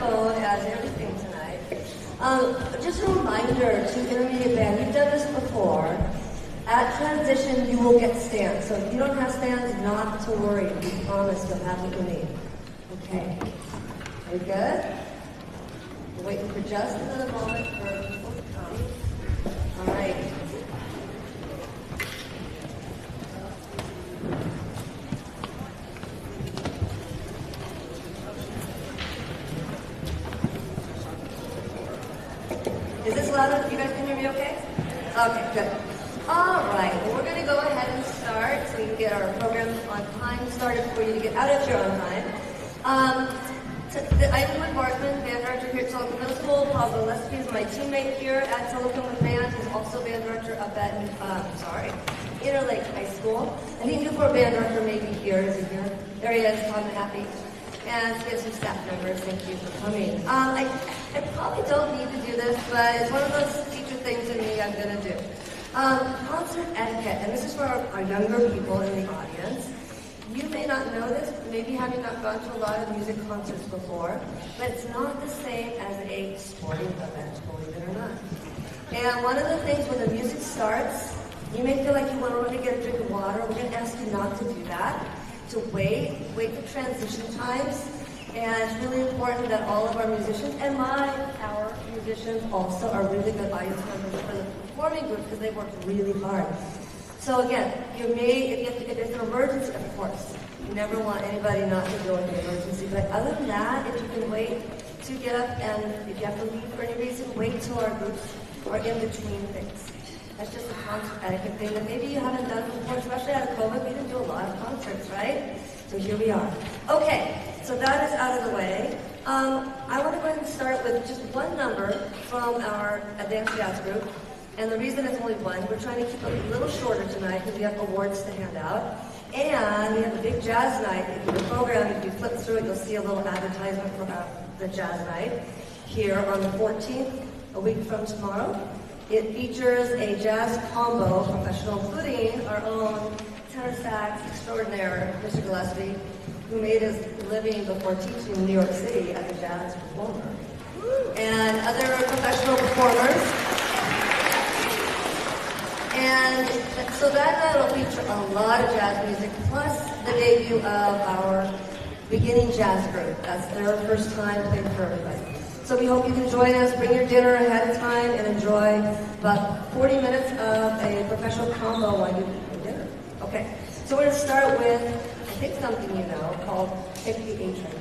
phone as everything tonight. Just a reminder to intermediate band, you've done this before. At transition, you will get stands. So if you don't have stands, not to worry. We promise you'll have what you need. Okay. Are you good? We're waiting for just another moment for people to come. All right. Is this loud? You guys can hear me okay? Okay, good. All right, well, we're going to go ahead and start so we can get our program on time started for you to get out at your own time. I'm Lynn Bartman, band director here at Tillicum Middle School. Paul Gillespie is my teammate here at Tillicum with band. He's also band director up at, Interlake High School. I think Newport band director may be here. Is he here? There he is, Tom Happy. And we have some staff members. Thank you for coming. I probably don't need to do this, but it's one of those teacher things in me I'm going to do. Concert etiquette, and this is for our younger people in the audience. You may not know this, maybe having not gone to a lot of music concerts before, but it's not the same as a sporting event, believe it or not. And one of the things when the music starts, you may feel like you want to run to get a drink of water. We're going to ask you not to do that, to wait for transition times. And it's really important that all of our musicians, and our musicians also are really good audience members for the performing group because they work really hard. So again, if it's an emergency, of course, you never want anybody not to go into emergency. But other than that, if you can wait to get up and if you have to leave for any reason, wait till our groups are in between things. That's just a concert etiquette thing that maybe you haven't done before, especially out of COVID. We didn't do a lot of concerts, right? So here we are. Okay, so that is out of the way. I want to go ahead and start with just one number from our advanced jazz group. And the reason it's only one, we're trying to keep it a little shorter tonight because we have awards to hand out. And we have a big jazz night. In the program, if you flip through it, you'll see a little advertisement for the jazz night here on the 14th, a week from tomorrow. It features a jazz combo professional, including our own tenor sax extraordinaire, Mr. Gillespie, who made his living before teaching in New York City as a jazz performer. And other professional performers. And so that night will feature a lot of jazz music, plus the debut of our beginning jazz group. That's their first time playing for everybody. So we hope you can join us, bring your dinner ahead of time, and enjoy about 40 minutes of a professional combo while you eat your dinner. Okay, so we're going to start with, I think something you know, called Pick the A Train.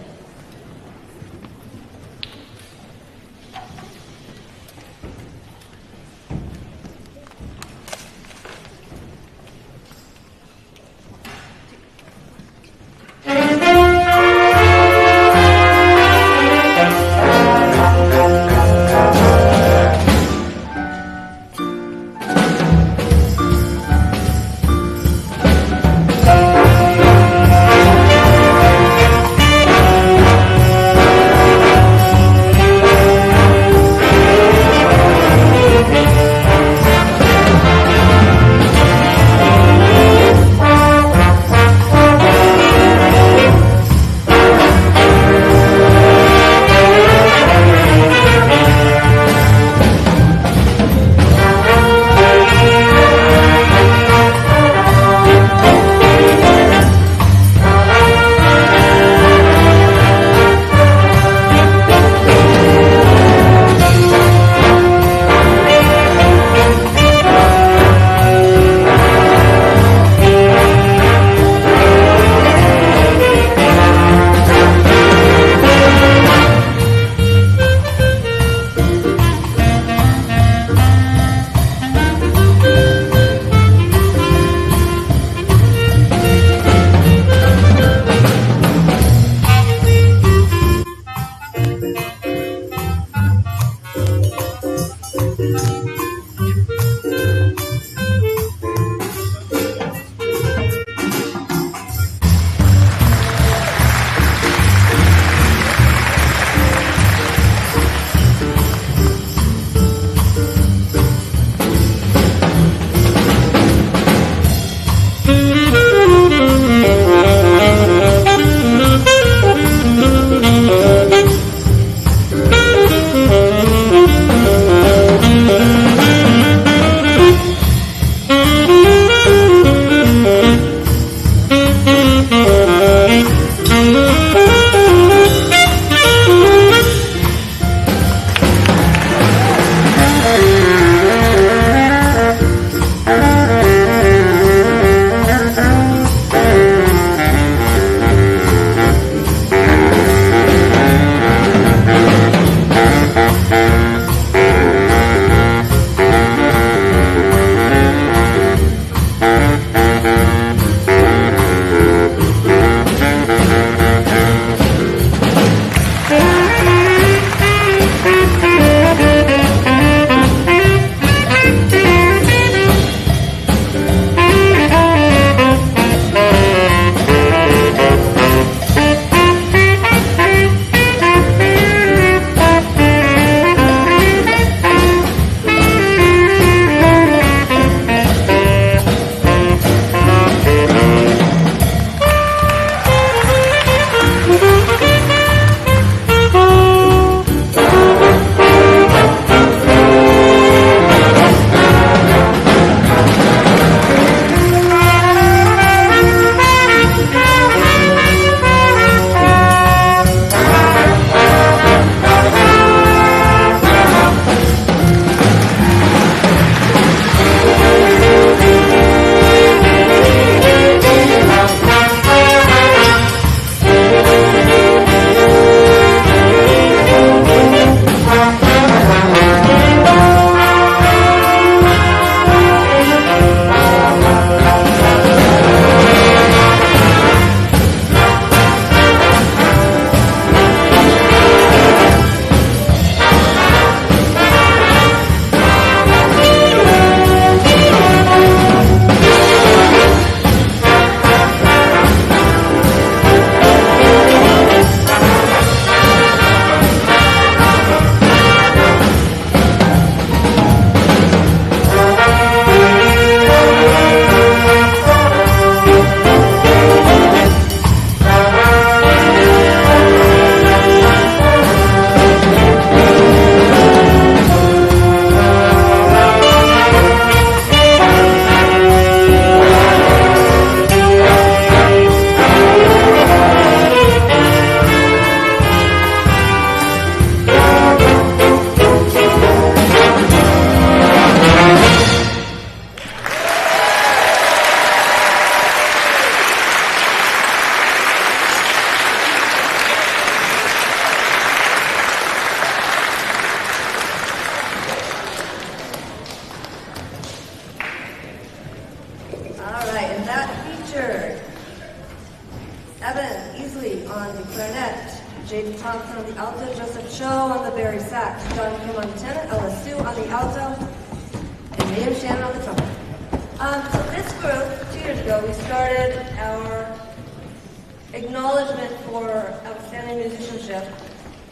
on the clarinet, Jaden Thompson on the alto, Joseph Cho on the bari sax, John Kim on the tenor, Ella Sue on the alto, and Liam Shannon on the trumpet. So this group, 2 years ago, we started our acknowledgement for outstanding musicianship,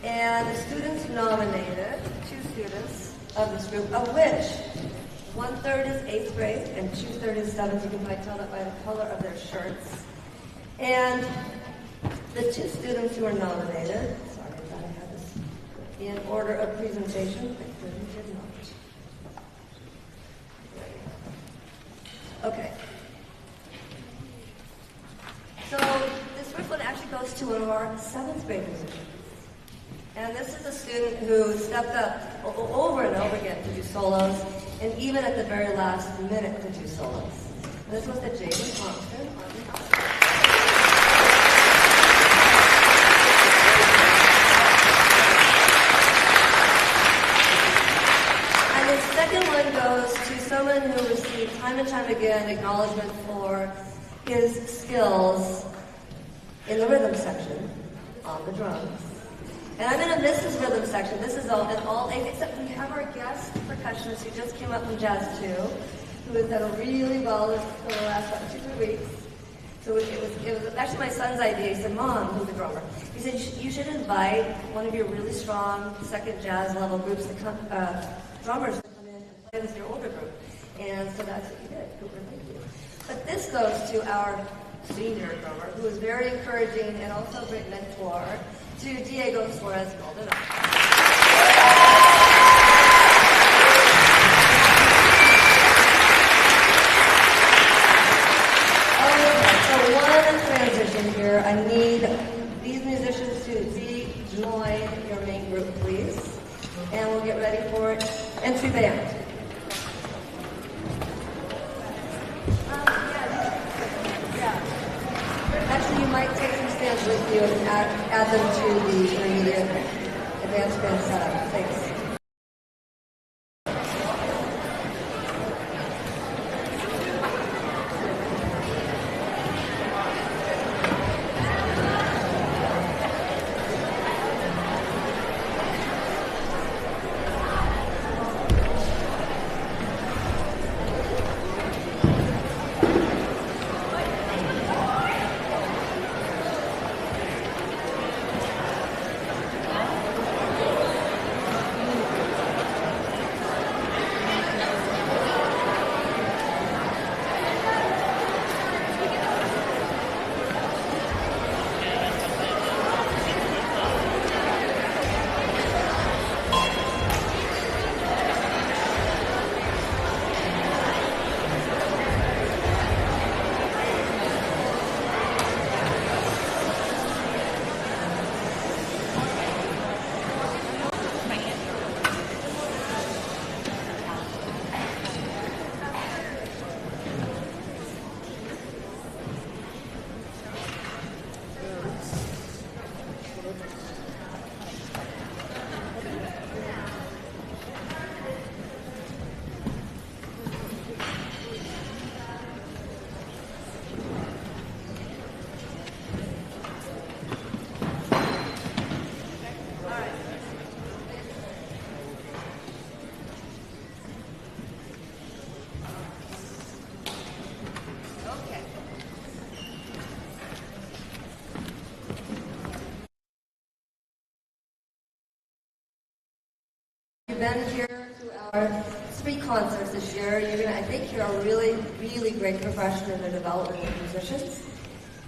and the students nominated 2 students of this group, of which 1/3 is 8th grade and 2/3 is 7th. You can probably tell that by the color of their shirts. And the 2 students who are nominated, sorry, I thought I had this in order of presentation. I clearly did not. Okay. So this first one actually goes to one of our 7th grade musicians. And this is a student who stepped up over and over again to do solos, and even at the very last minute to do solos. And this was the Jaden Thompson on the alto. And the second one goes to someone who received time and time again acknowledgement for his skills in the rhythm section on the drums. And I'm going to miss this rhythm section. This is all A, except we have our guest percussionist who just came up from Jazz 2, who has done really well for the last 2-3 weeks. So it was actually my son's idea. He said, Mom, who's the drummer, he said, you should invite one of your really strong second jazz level groups to come, drummers to come in and play with your older group. And so that's what he did. Cooper, thank you. But this goes to our senior drummer, who is very encouraging and also a great mentor, to Diego Suarez Maldonado. Okay, so one transition here. I need these musicians to rejoin your main group, please. And we'll get ready for it. Entry band. Actually, you might take some stands with you and add them to the intermediate advanced band setup. Thanks. You've been here to our 3 concerts this year. You're going to, I think, hear a really, really great progression in the development of musicians.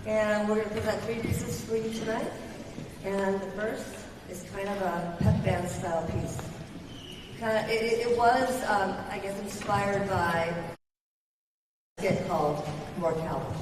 And we're going to present 3 pieces for you tonight. And the first is kind of a pep band style piece. It was, I guess, inspired by a skit called Mortality.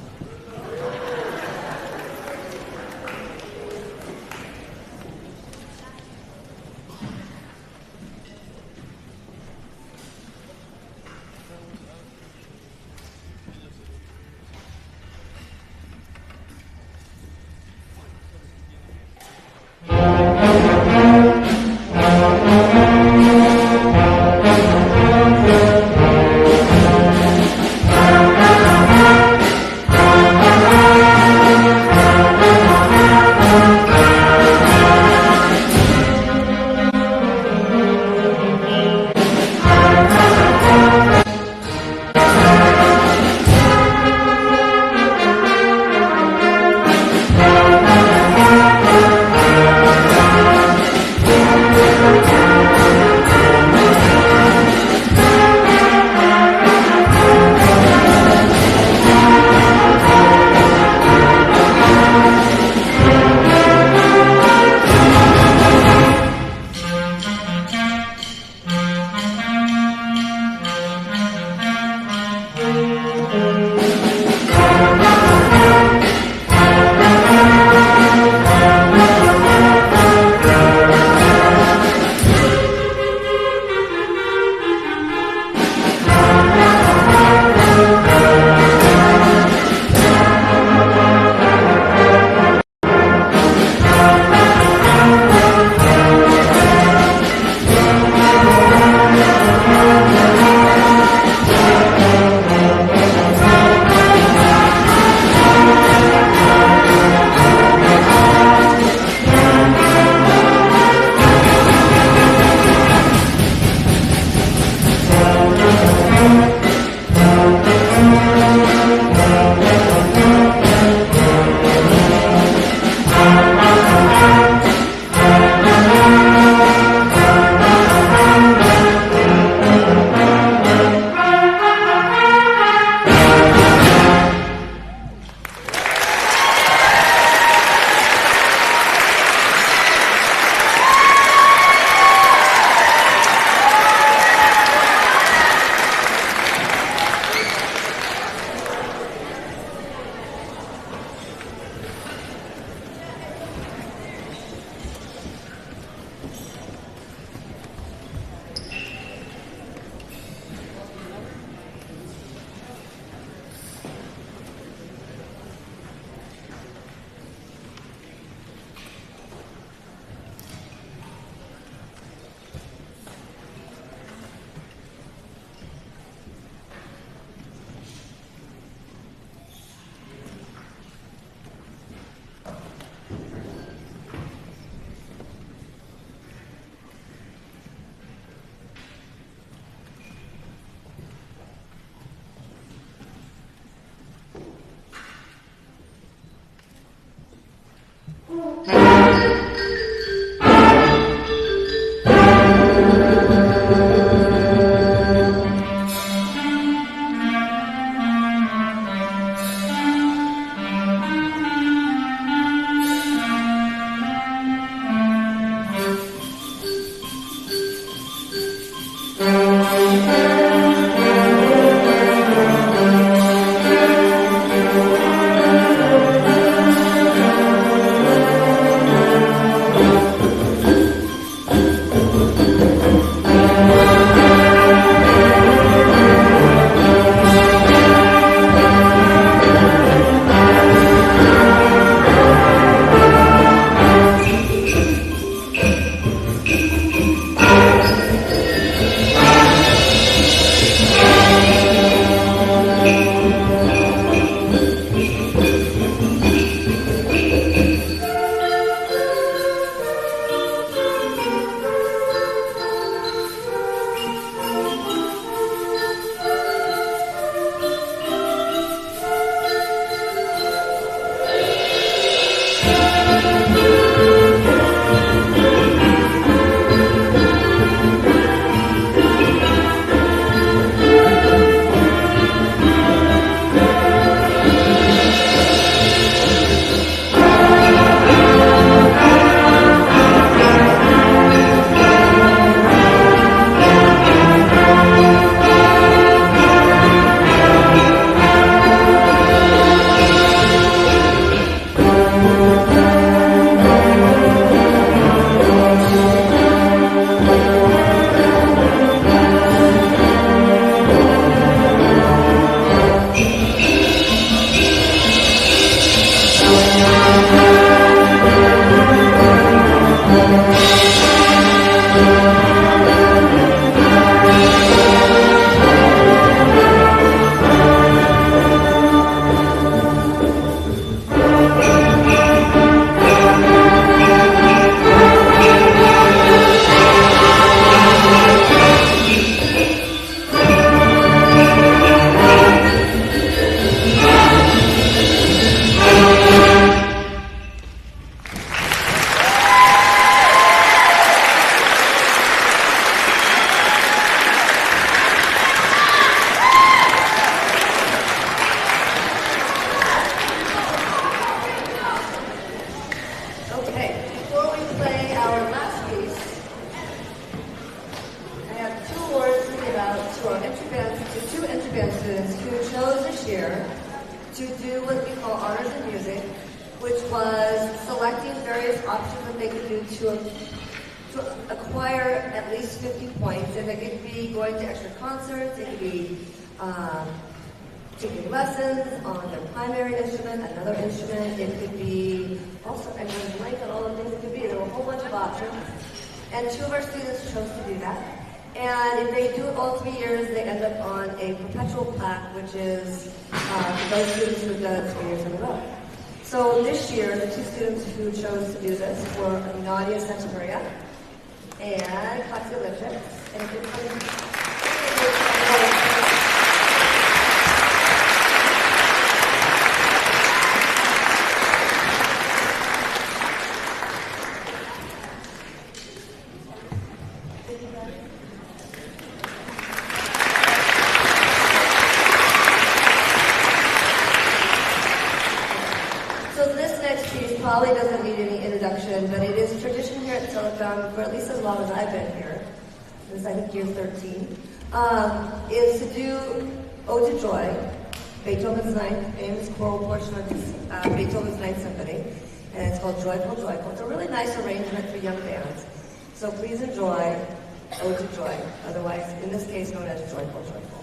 Taking lessons on their primary instrument, another instrument. It could be also, I mean, blank on all the things it could be. There were a whole bunch of options. And 2 of our students chose to do that. And if they do it all 3 years, they end up on a perpetual plaque, which is for those students who have done it 3 years in a row. So this year, the 2 students who chose to do this were Nadia Santamaria and Katya Lipchik. And if you're coming, probably doesn't need any introduction, but it is tradition here at Tillicum, for at least as long as I've been here, since I think year 13, is to do Ode to Joy, Beethoven's famous choral portion of Beethoven's Ninth Symphony, and it's called Joyful, Joyful. It's a really nice arrangement for young bands, so please enjoy Ode to Joy, otherwise, in this case, known as Joyful, Joyful.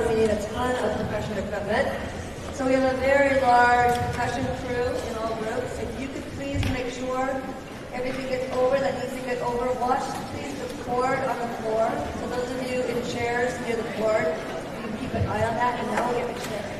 around, we need a ton of percussion equipment. So we have a very large percussion crew in all groups. If you could please make sure everything gets over that needs to get over. Watch, please, the cord on the floor. So those of you in chairs near the cord, you can keep an eye on that, and now we'll get the chair.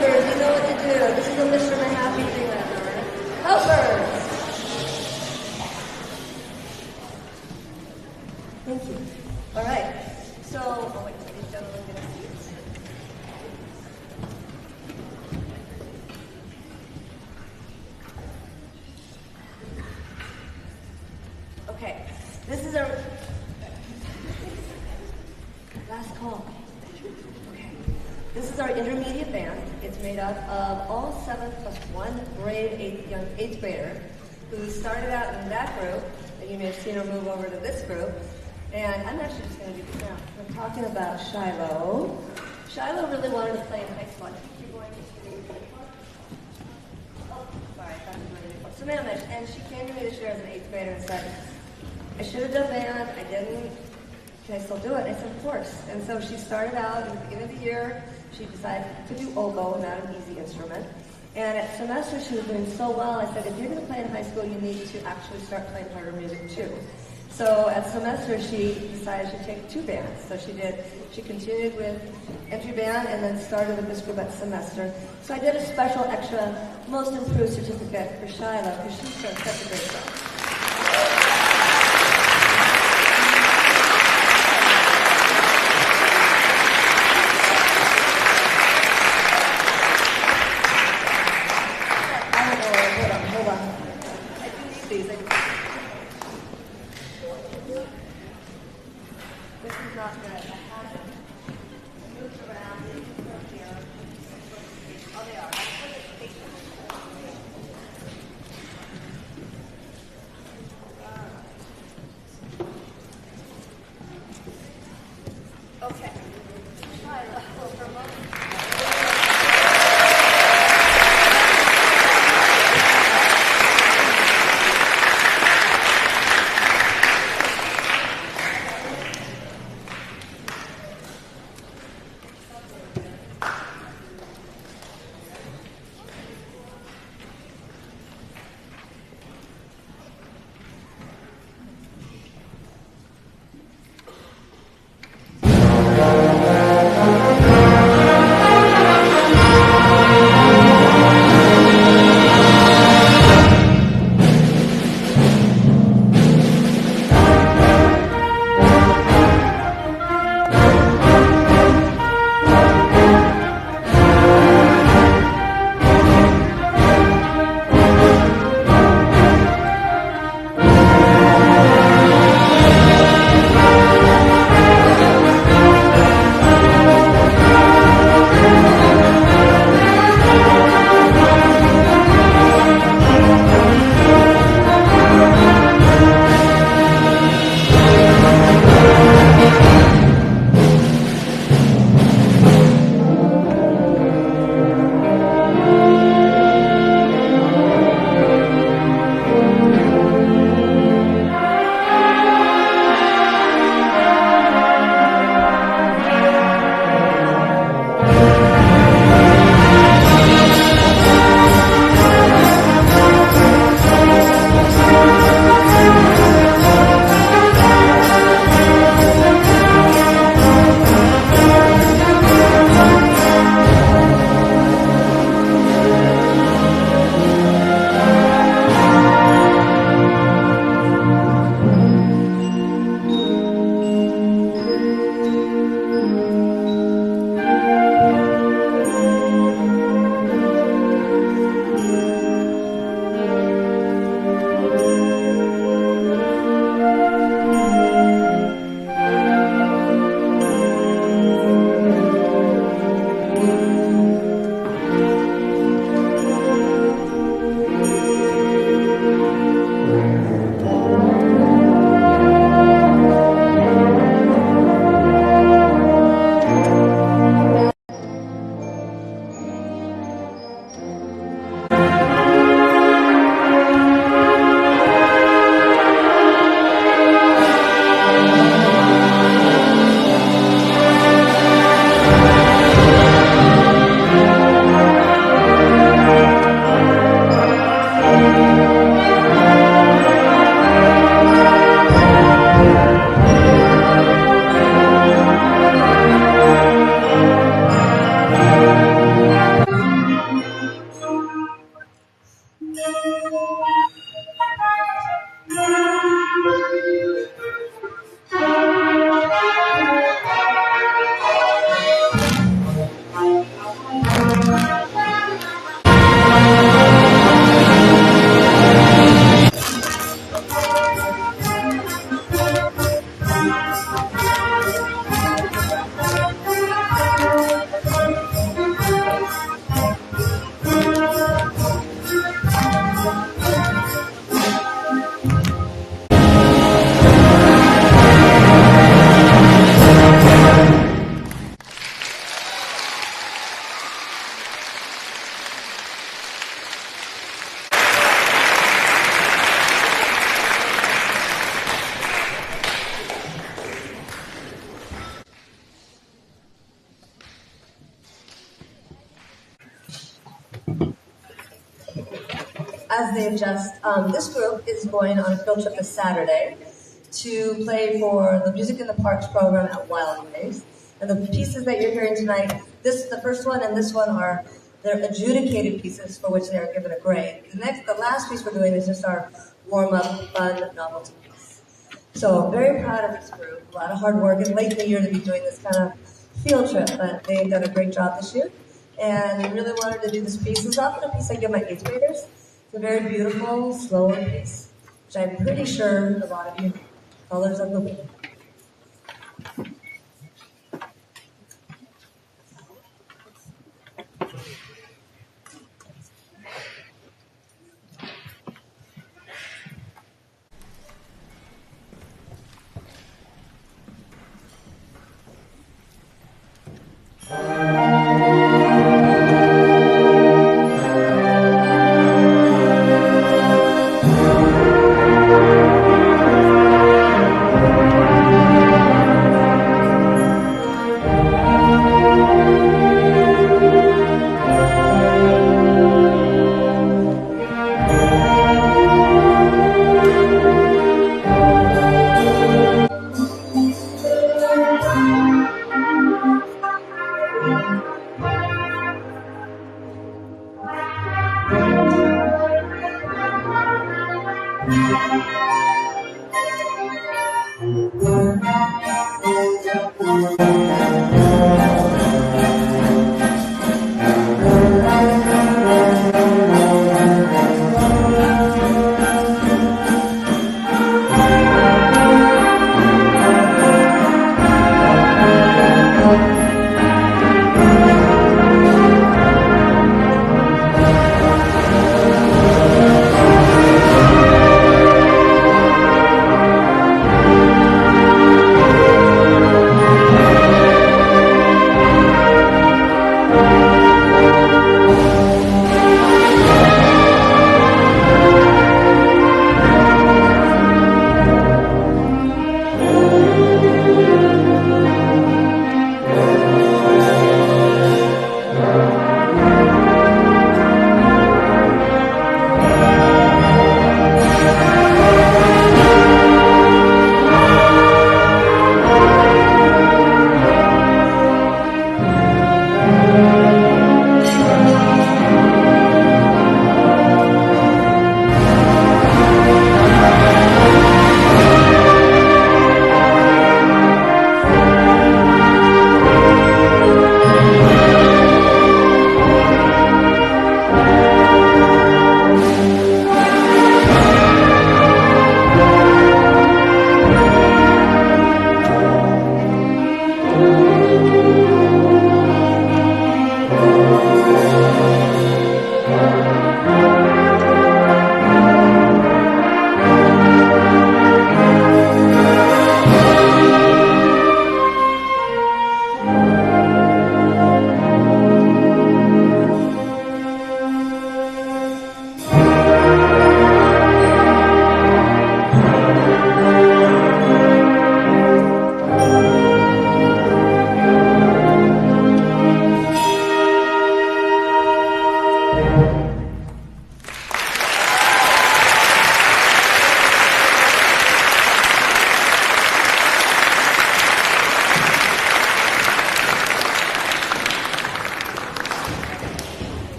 members, you know what to do. This is a Mr. Happy thing, remember. Helpers. Thank you. All right. So, oh wait, these gentlemen get a seat. Okay. This is our last call. Okay. This is our intermediate band. It's made up of all 7 plus 1 young 8th grader who started out in that group, and you may have seen her move over to this group. And I'm actually just going to do this now. I'm talking about Shiloh. Shiloh really wanted to play in high school. I think you're going to see Oh, sorry, I thought you were going to So ma'am, and she came to me this year as an 8th grader and said, I should have done band. I didn't. Can I still do it? I said, of course. And so she started out at the beginning of the year. She decided to do oboe, not an easy instrument. And at semester, she was doing so well. I said, if you're going to play in high school, you need to actually start playing harder music too. So at semester, she decided she'd take 2 bands. So she continued with entry band and then started with this group at semester. So I did a special extra most improved certificate for Shiloh because she's done such a great job. Hold on. I do need these. This is not good. I haven't moved around here. Oh, they are. Okay. Shiloh, for a moment. as they adjust, this group is going on a field trip this Saturday to play for the Music in the Parks program at Wild Waves. And the pieces that you're hearing tonight, the first one and this one they're adjudicated pieces for which they are given a grade. The last piece we're doing is just our warm-up, fun novelty piece. So I'm very proud of this group. A lot of hard work. It's late in the year to be doing this kind of field trip, but they've done a great job this year. And I really wanted to do this piece. It's often a piece I give my 8th graders. It's a very beautiful, slower piece, which I'm pretty sure a lot of you know. Colors of the Wind.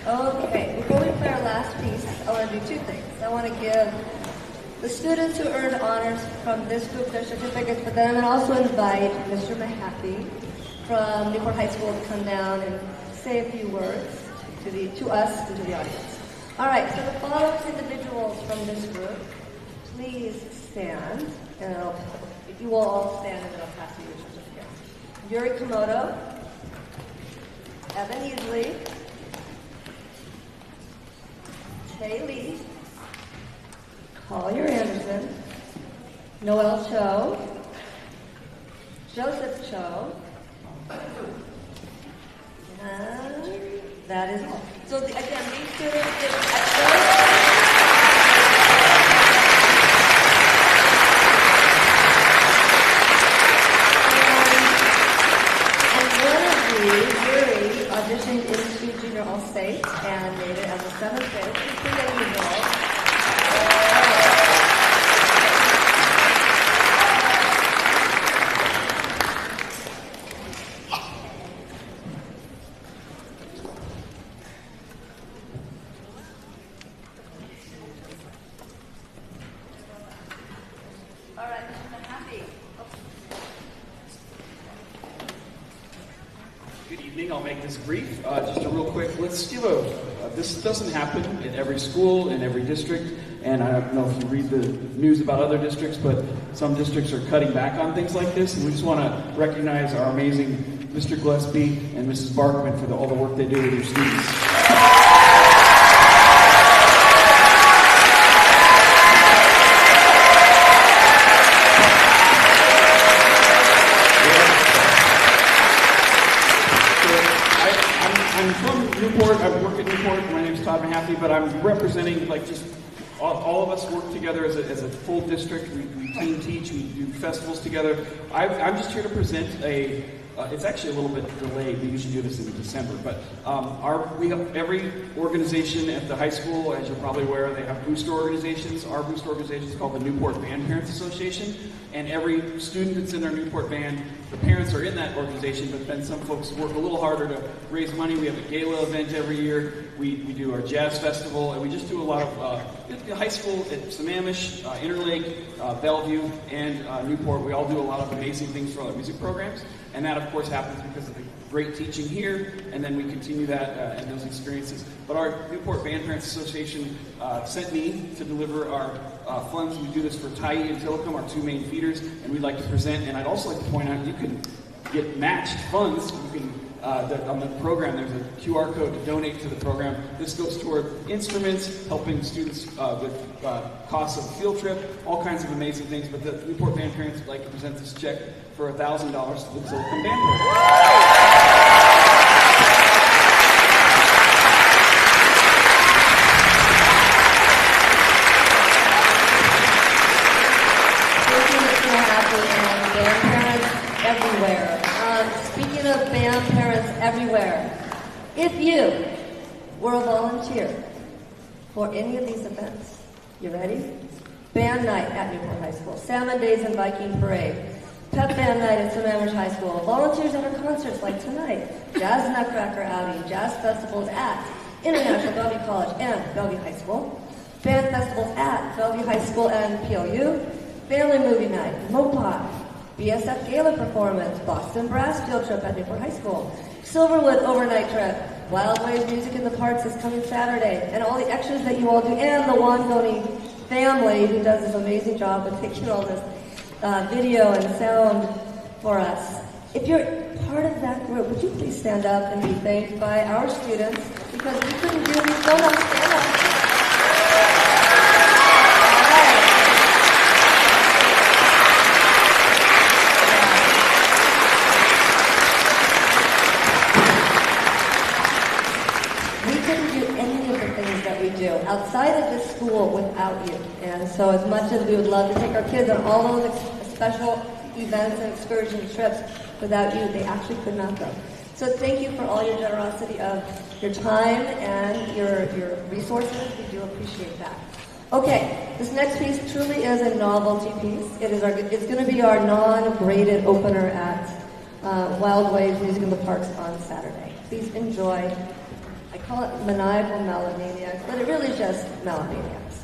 Okay, before we play our last piece, I want to do two things. I want to give the students who earned honors from this group their certificates, but then I'm going to also invite Mr. Mahaffey from Newport High School to come down and say a few words to us and to the audience. All right, so the following individuals from this group, please stand, and you will all stand and then I'll pass you your certificate. Yuri Komodo, Evan Easley, Tay Lee, Collier Anderson, Noel Cho, Joseph Cho, and that is all. So again, these students auditioned into Junior All-State and made it as a 7th evening. I'll make this brief. Just a real quick, let's give this doesn't happen in every school, in every district, and I don't know if you read the news about other districts, but some districts are cutting back on things like this, and we just want to recognize our amazing Mr. Gillespie and Mrs. Barkman for all the work they do with your students. I work at Newport. My name is Todd Mahaffey, but I'm representing just all of us work together as a full district. We team teach, we do festivals together. I'm just here to present it's actually a little bit delayed. We usually do this in December, but we have every organization at the high school, as you're probably aware, they have booster organizations. Our booster organization is called the Newport Band Parents Association, and every student that's in their Newport band, the parents are in that organization, but then some folks work a little harder to raise money. We have a gala event every year. We do our jazz festival, and we just do a lot of high school at Sammamish, Interlake, Bellevue, and Newport. We all do a lot of amazing things for our music programs, and that, of course, happens because of the great teaching here, and then we continue that and those experiences. But our Newport Band Parents Association sent me to deliver our funds. We do this for Tillicum and Tillicum, our two main feeders, and we'd like to present. And I'd also like to point out you can get matched funds. You can on the program, there's a QR code to donate to the program. This goes toward instruments, helping students with costs of field trip, all kinds of amazing things. But the Newport Band Parents would like to present this check for $1,000 to the Tillicum Band Program. Speaking of band parents everywhere, if you were a volunteer for any of these events, you ready? Band night at Newport High School, Salmon Days and Viking Parade, Pep Band Night at Sammamish High School, volunteers at our concerts like tonight, Jazz Nutcracker outing, jazz festivals at International Bellevue College and Bellevue High School, band festivals at Bellevue High School and PLU, family movie night, MOPA, BSF Gala performance, Boston Brass field trip at Newport High School, Silverwood overnight trip, Wild Waves Music in the Parks is coming Saturday, and all the extras that you all do, and the Wangoni family who does this amazing job of taking all this video and sound for us. If you're part of that group, would you please stand up and be thanked by our students, because we couldn't do this so much. Stand up. Outside of this school without you. And so as much as we would love to take our kids on all those special events and excursion trips, without you, they actually could not go. So thank you for all your generosity of your time and your resources. We do appreciate that. Okay, this next piece truly is a novelty piece. It's going to be our non-graded opener at Wild Waves Music in the Parks on Saturday. Please enjoy. I call it maniacal melomaniacs, but it really is just melomaniacs.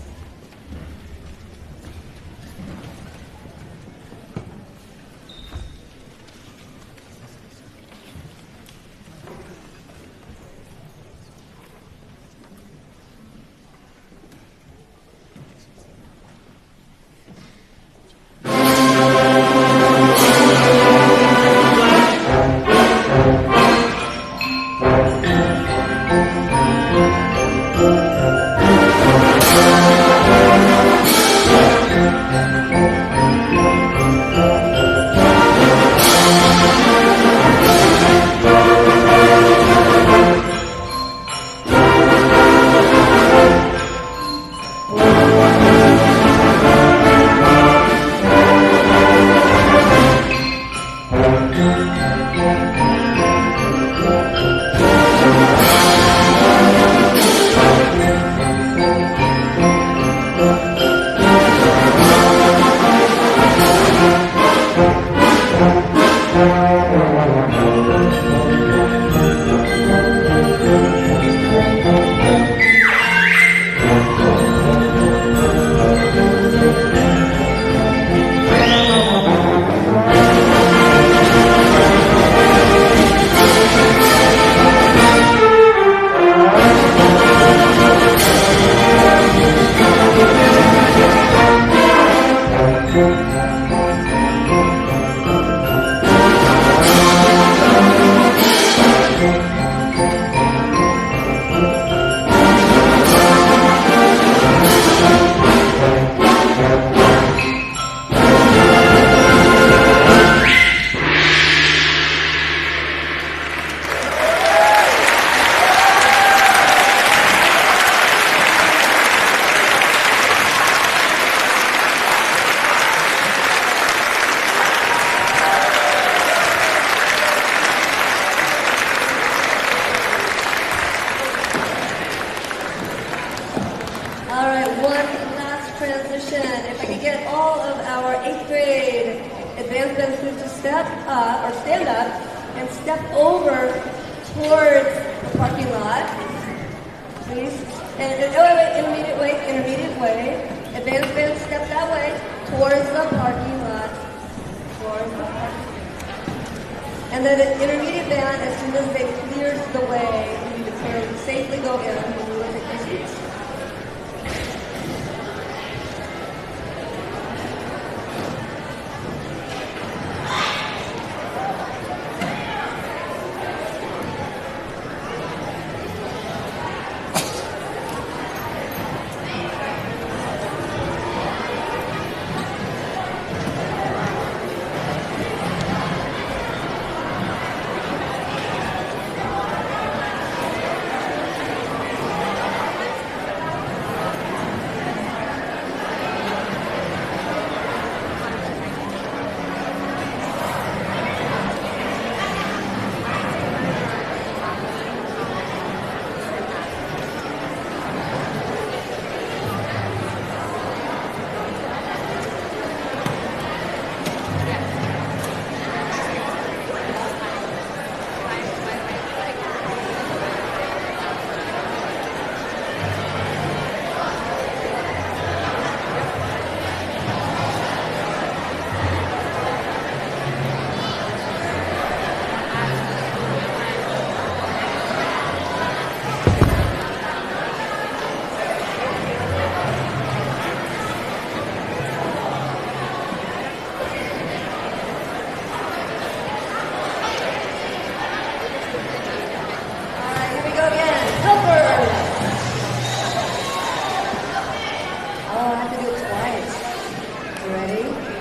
All right, one last transition. If I could get all of our 8th grade advanced band students to step up, or stand up, and step over towards the parking lot, please. And intermediate way. Advanced band, step that way, towards the parking lot, towards the parking lot. And then the intermediate band, as soon as they clear the way, you need to safely go in and we will take your seats.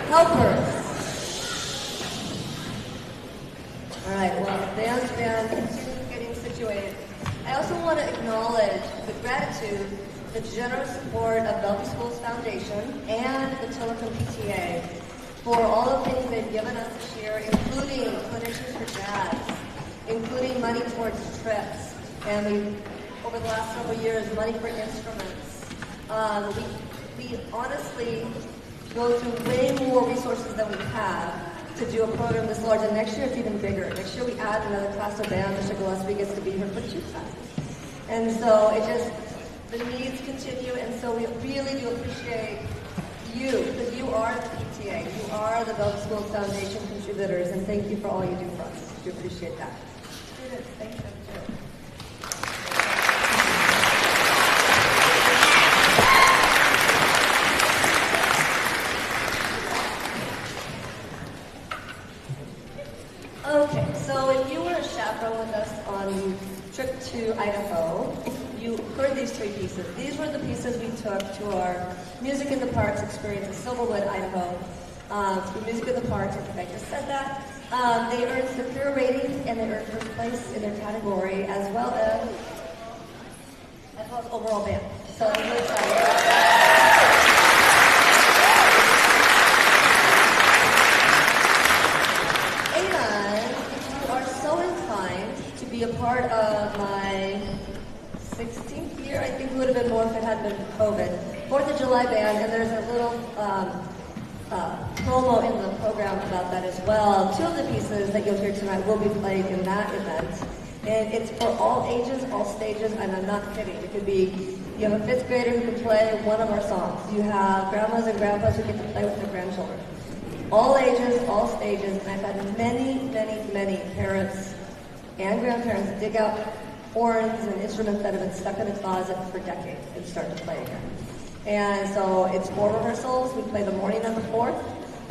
Helpers. All right, well, the band's band continues getting situated. I also want to acknowledge with gratitude the generous support of Novelty Schools Foundation and the Tillicum PTA for all the things they've given us this year, including clinicians for jazz, including money towards trips, and over the last several years, money for instruments. We honestly go through way more resources than we have to do a program this large, and next year it's even bigger. Next year we add another class of band. Mr. Gillespie gets to be here for 2 classes. And so the needs continue, and so we really do appreciate you, because you are the PTA, you are the Novelty Schools Foundation contributors, and thank you for all you do for us. We appreciate that. Students, thank you. Okay, so if you were a chaperone with us on the trip to Idaho, you heard these 3 pieces. These were the pieces we took to our Music in the Parks experience in Silverwood, Idaho. Through Music in the Parks, I think I just said that. They earned superior ratings and they earned first place in their category, as well as overall band. So I'm really excited. Be a part of my 16th year. I think it would have been more if it hadn't been COVID. 4th of July band, and there's a little promo in the program about that as well. 2 of the pieces that you'll hear tonight will be played in that event. And it's for all ages, all stages, and I'm not kidding. It could be, you have a 5th grader who can play one of our songs. You have grandmas and grandpas who get to play with their grandchildren. All ages, all stages, and I've had many, many, many parents and grandparents dig out horns and instruments that have been stuck in the closet for decades and start to play again. And so it's 4 rehearsals. We play the morning of the 4th,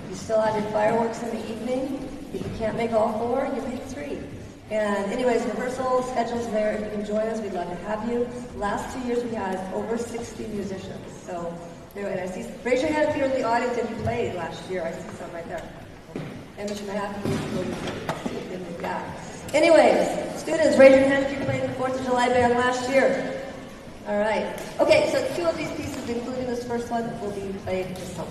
You still have your fireworks in the evening. If you can't make all 4, you make 3. And anyways, rehearsal schedule's there. If you can join us, we'd love to have you. Last 2 years we had over 60 musicians. So, and I see, raise your hand if you're in the audience and you played last year. I see some right there. And Mr. Mahaffey used to go to yeah. Anyways, students, raise your hand if you played the 4th of July band last year. All right. Okay, so 2 of these pieces, including this first one, will be played this summer.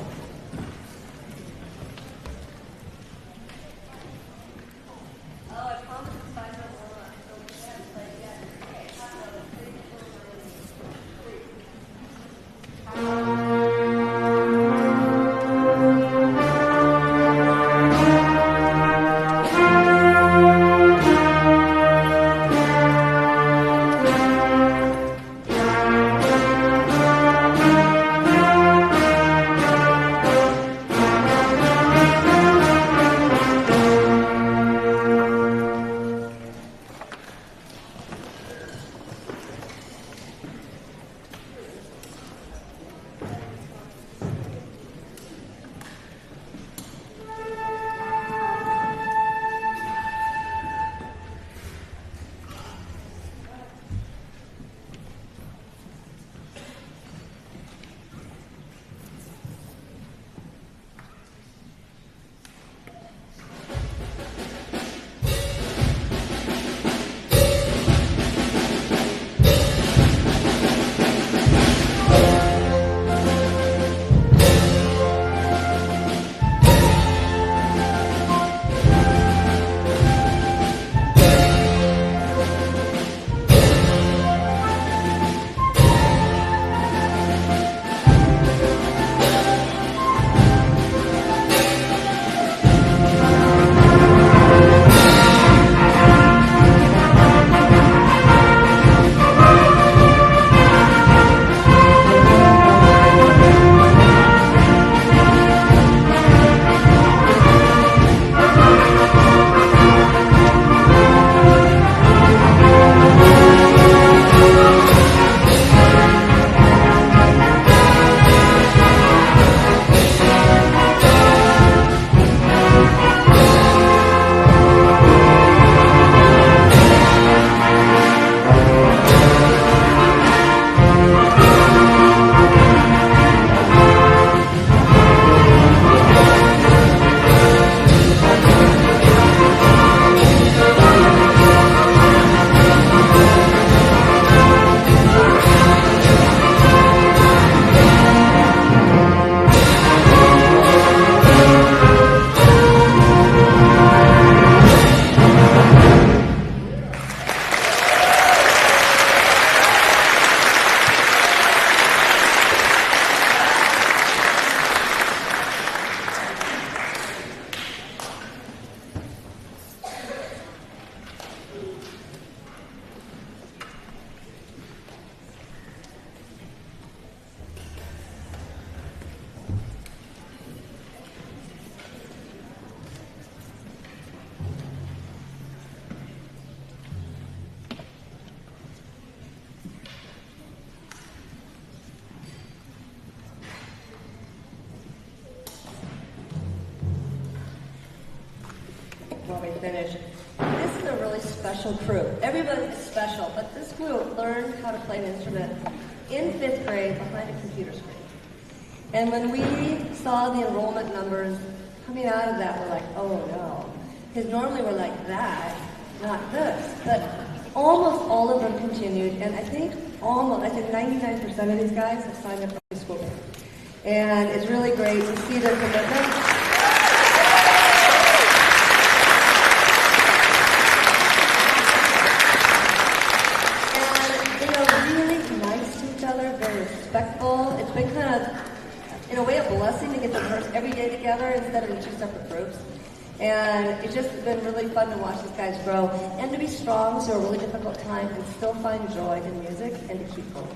While we finish. This is a really special crew. Everybody is special, but this group learned how to play an instrument in 5th grade behind a computer screen. And when we saw the enrollment numbers coming out of that, we're like, oh no. Because normally we're like that, not this. But almost all of them continued, and I think 99% of these guys have signed up for the school band. And it's really great to see their commitment. Respectful. It's been kind of, in a way, a blessing to get to rehearse every day together instead of in 2 separate groups. And it's just been really fun to watch these guys grow and to be strong through a really difficult time and still find joy in music and to keep going.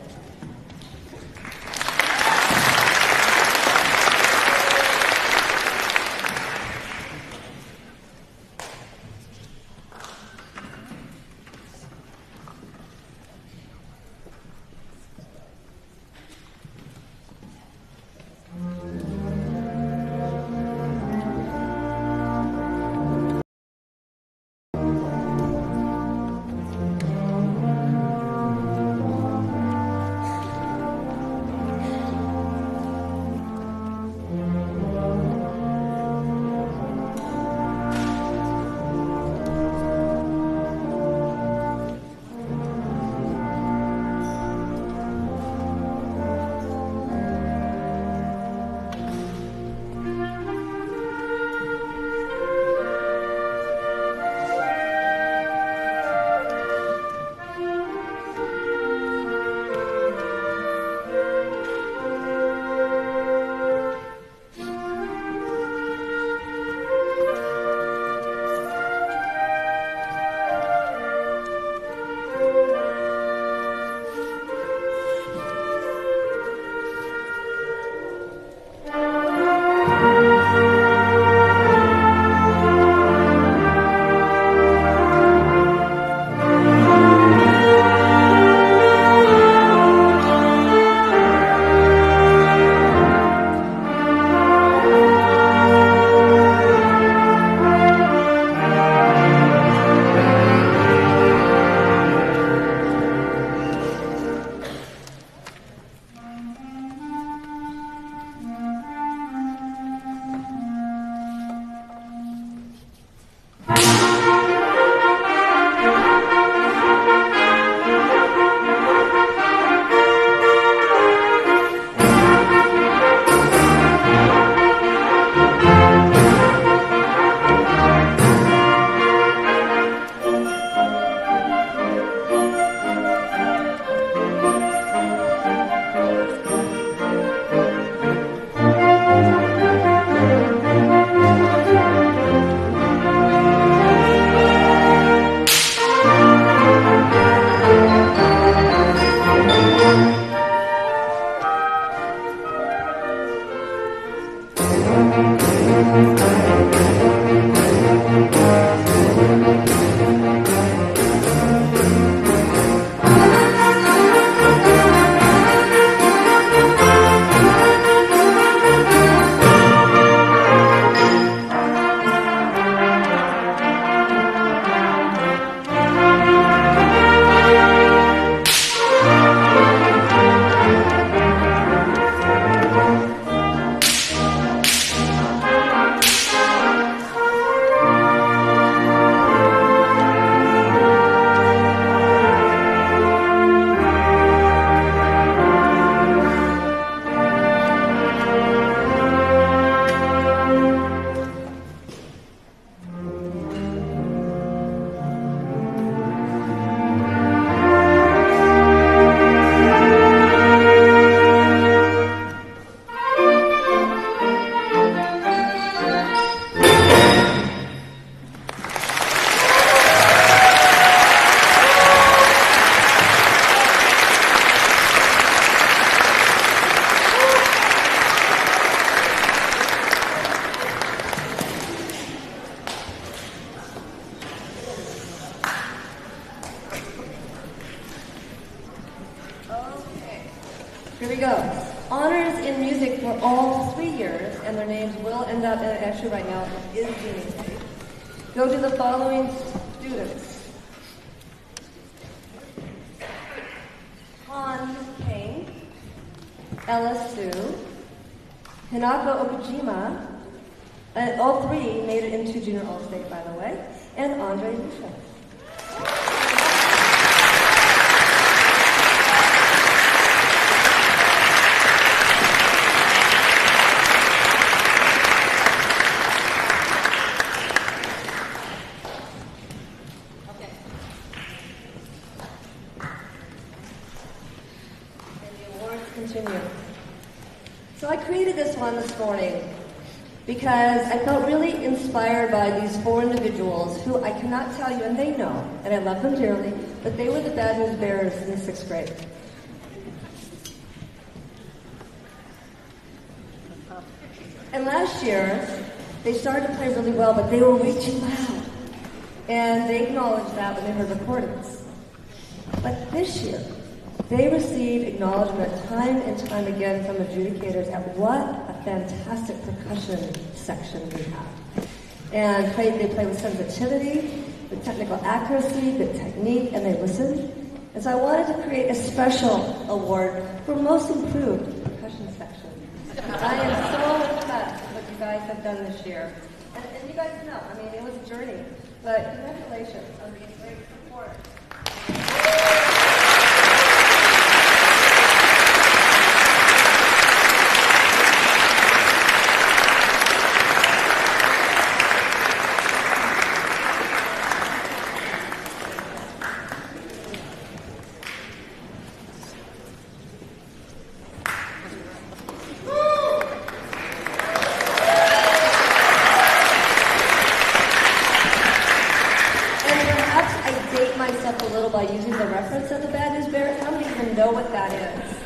Here we go. Honors in music for all 3 years, and their names will end up, and actually right now it is being paid. Go to the following students. Han Kane, Ella Sue, Hinako Okujima, and all 3 made it into Junior All-State, by the way, and Andre Lucia. Continue. So I created this one this morning because I felt really inspired by these 4 individuals who I cannot tell you, and they know, and I love them dearly, but they were the Bad News Bears in the 6th grade. And last year, they started to play really well, but they were way too loud. And they acknowledged that when they heard recordings. But this year, they received acknowledgement time and time again from adjudicators at what a fantastic percussion section we have. And they play with sensitivity, with technical accuracy, good technique, and they listen. And so I wanted to create a special award for most improved percussion section. I am so impressed with what you guys have done this year. And you guys know, I mean, it was a journey. But congratulations on being great support. Myself a little by using the reference of the Bad News Bears. How many even know what that is?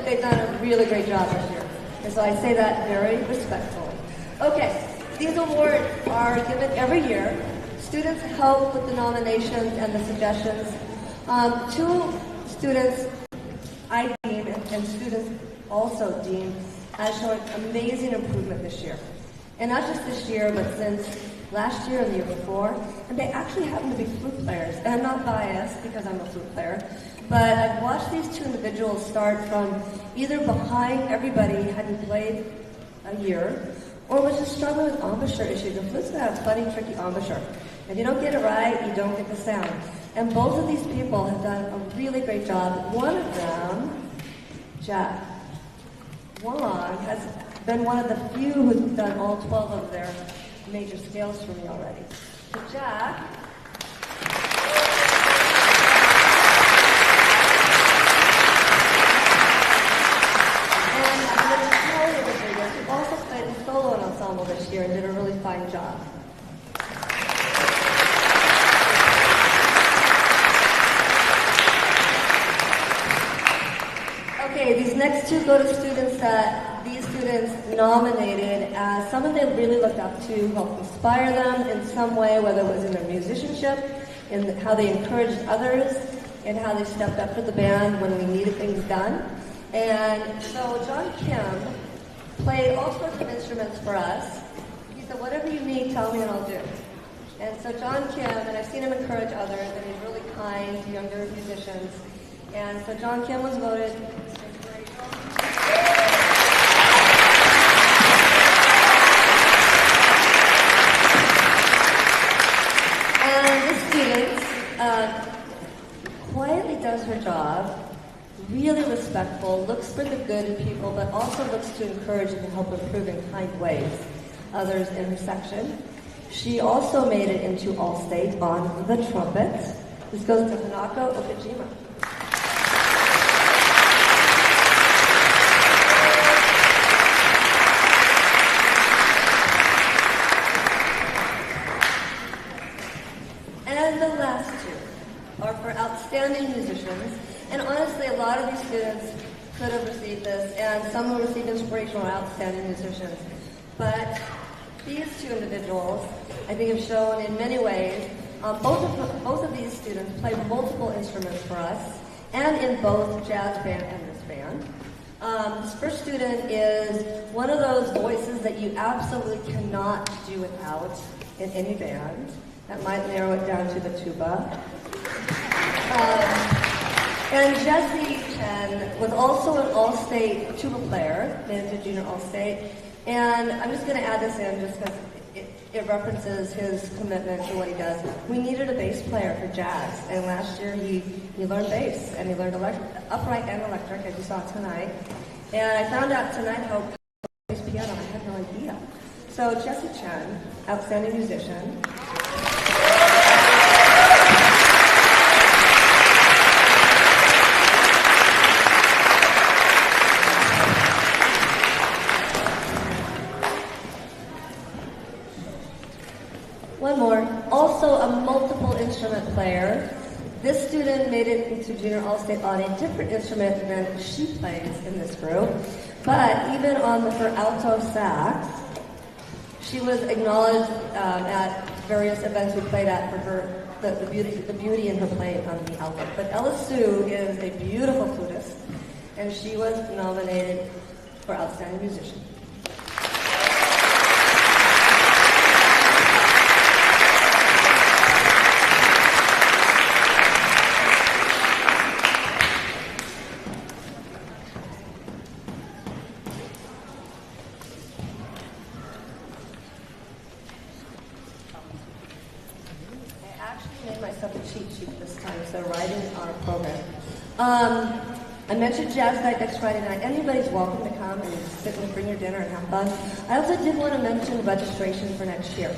They've done a really great job this year. And so I say that very respectfully. Okay, these awards are given every year. Students help with the nominations and the suggestions. 2 students I deem, and students also deem, as showing amazing improvement this year. And not just this year, but since last year and the year before. And they actually happen to be flute players. And I'm not biased because I'm a flute player. But I've watched these 2 individuals start from either behind everybody, hadn't played a year, or was just struggling with embouchure issues. The flute's got a funny, tricky embouchure. If you don't get it right, you don't get the sound. And both of these people have done a really great job. One of them, Jack Wong, has been one of the few who's done all 12 of their major scales for me already. So Jack, and Victoria Rodriguez, who also played in solo ensemble this year and did a really fine job. Okay, these next 2 go to students that these students nominated as someone they really looked up to, helped inspire them in some way, whether it was in their musicianship, in how they encouraged others, and how they stepped up for the band when we needed things done. And so John Kim played all sorts of instruments for us. He said, whatever you need, tell me and I'll do. And so John Kim, and I've seen him encourage others, and he's really kind to younger musicians. And so John Kim was voted inspirational. And this student quietly does her job, really respectful, looks for the good in people, but also looks to encourage and help improve in kind ways others in her section. She also made it into All-State on the trumpet. This goes to Hanako Okajima. And the last two are for outstanding musicians. And honestly, a lot of these students could have received this, and some will receive inspirational or outstanding musicians. But these two individuals, I think, have shown in many ways, both of these students play multiple instruments for us, and in both jazz band and this band. This first student is one of those voices that you absolutely cannot do without in any band. That might narrow it down to the tuba. And Jessie Chen was also an All-State tuba player, made it to Junior All-State. And I'm just going to add this in just because it references his commitment to what he does. We needed a bass player for jazz, and last year he learned bass, and he learned upright and electric, as you saw tonight. And I found out tonight how to play bass piano. I had no idea. So Jessie Chen, outstanding musician. One more, also a multiple instrument player. This student made it into Junior All-State on a different instrument than she plays in this group. But even on her alto sax, she was acknowledged at various events we played at for her, the beauty in her playing on the alto. But Ella Sue is a beautiful flutist, and she was nominated for Outstanding Musician. Myself a cheat sheet this time, so writing our program. I mentioned Jazz Night next Friday night. Anybody's welcome to come and sit and bring your dinner and have fun. I also did want to mention registration for next year.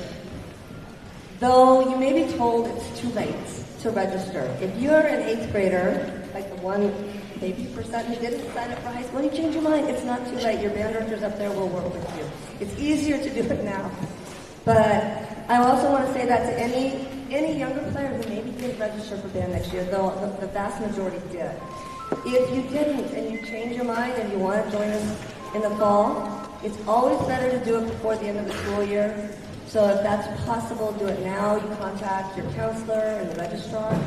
Though you may be told it's too late to register. If you're an 8th grader, like the one maybe percent who didn't sign up for high school, when you change your mind, it's not too late. Your band directors up there will work with you. It's easier to do it now. But I also want to say that to any younger player who maybe didn't register for band next year, though the vast majority did. If you didn't and you change your mind and you want to join us in the fall, it's always better to do it before the end of the school year. So if that's possible, do it now. You contact your counselor and the registrar.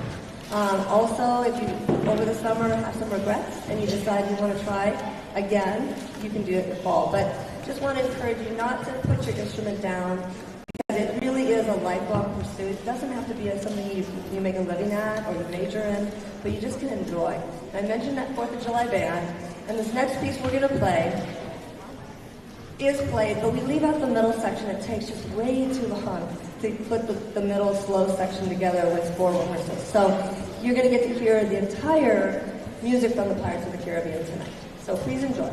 Also, if you, over the summer, have some regrets and you decide you want to try again, you can do it in the fall. But just want to encourage you not to put your instrument down, because it really is a lifelong pursuit. It doesn't have to be something you make a living at or you major in, but you just can enjoy. I mentioned that 4th of July band, and this next piece we're going to play is played, but we leave out the middle section. It takes just way too long to put the middle slow section together with 4 rehearsals. So you're going to get to hear the entire music from the Pirates of the Caribbean tonight. So please enjoy.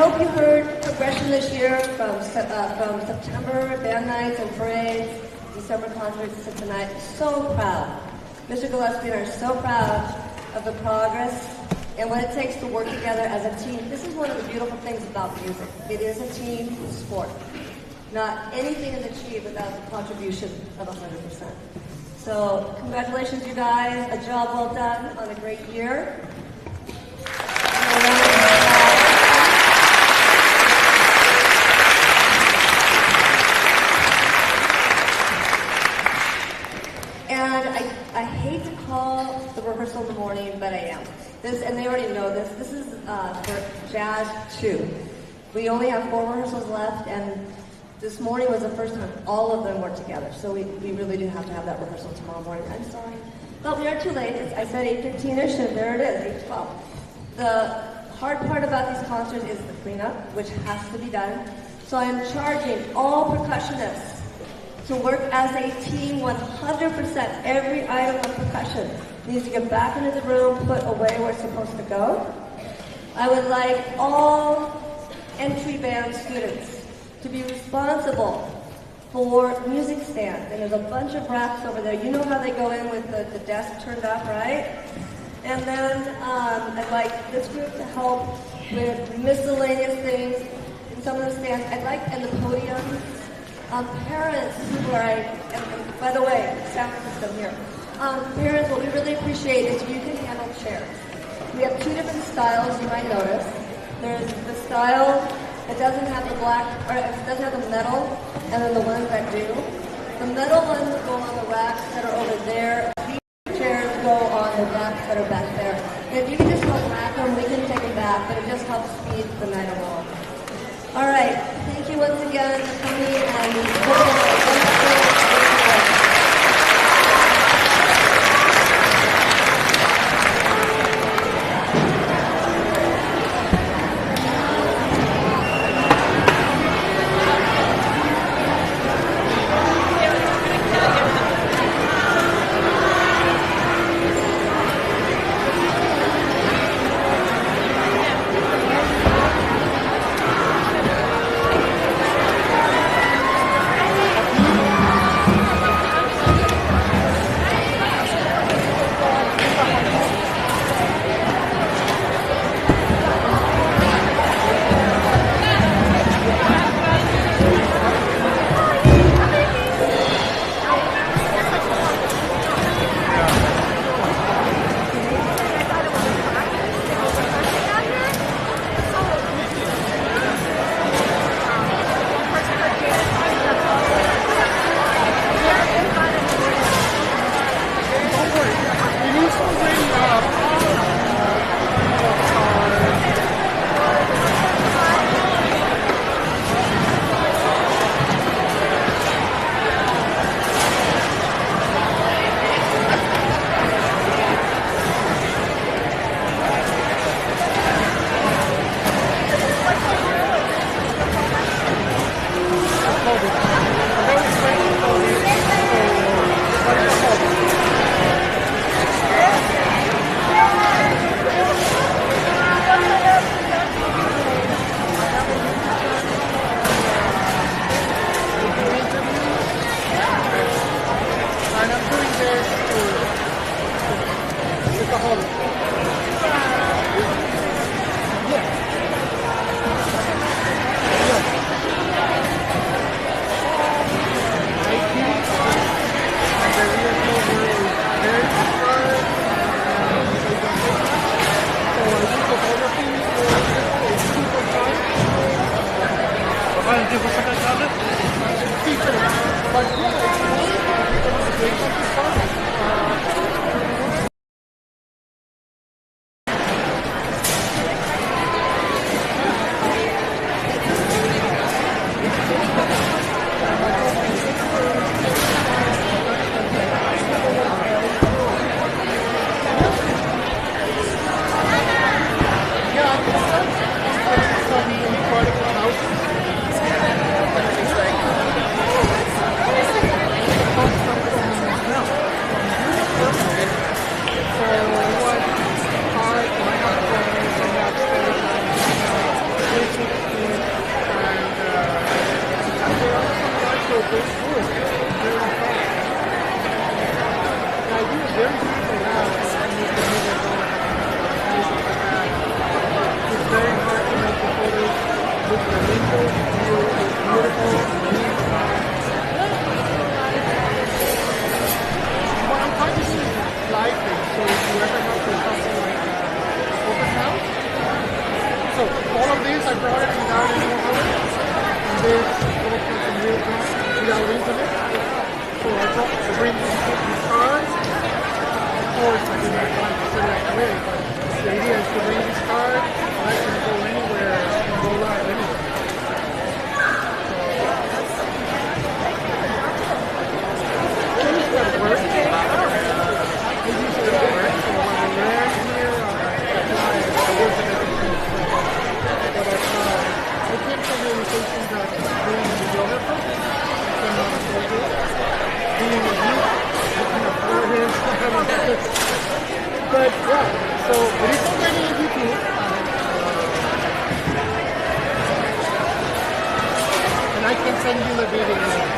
hope you heard progression this year from September band nights and parades, December concerts to tonight. So proud. Mr. Gillespie and I are so proud of the progress and what it takes to work together as a team. This is one of the beautiful things about music. It is a team sport. Not anything is achieved without the contribution of 100%. So congratulations, you guys. A job well done on a great year. And I hate to call the rehearsal in the morning, but I am. And they already know this. This is for Jazz 2. We only have 4 rehearsals left, and this morning was the first time all of them were together. So we really do have to have that rehearsal tomorrow morning. I'm sorry. But we are too late. I said 8:15-ish, and there it is, 8:12. The hard part about these concerts is the cleanup, which has to be done. So I'm charging all percussionists to work as a team 100%. Every item of percussion needs to get back into the room, put away where it's supposed to go. I would like all entry band students to be responsible for music stands. And there's a bunch of racks over there. You know how they go in with the desk turned up, right? And then I'd like this group to help with miscellaneous things in some of the stands. And the podiums. Parents who are, and by the way, sound system here. Parents, what we really appreciate is if you can handle chairs. We have 2 different styles, you might notice. There's the style that doesn't have the black, or it doesn't have the metal, and then the ones that do. The metal ones go on the racks that are over there. These chairs go on the racks that are back there. And if you can just help rack them, we can take them back, but it just helps speed the night along. All right, thank you once again for coming, and So all of these I brought it without any water. And this little person here without internet. So I bring these cards. Of course, I do not plan to sit right away, but the idea is to bring this card and I can go anywhere and go live anywhere. But yeah, so it is already in YouTube. And I can send you the video.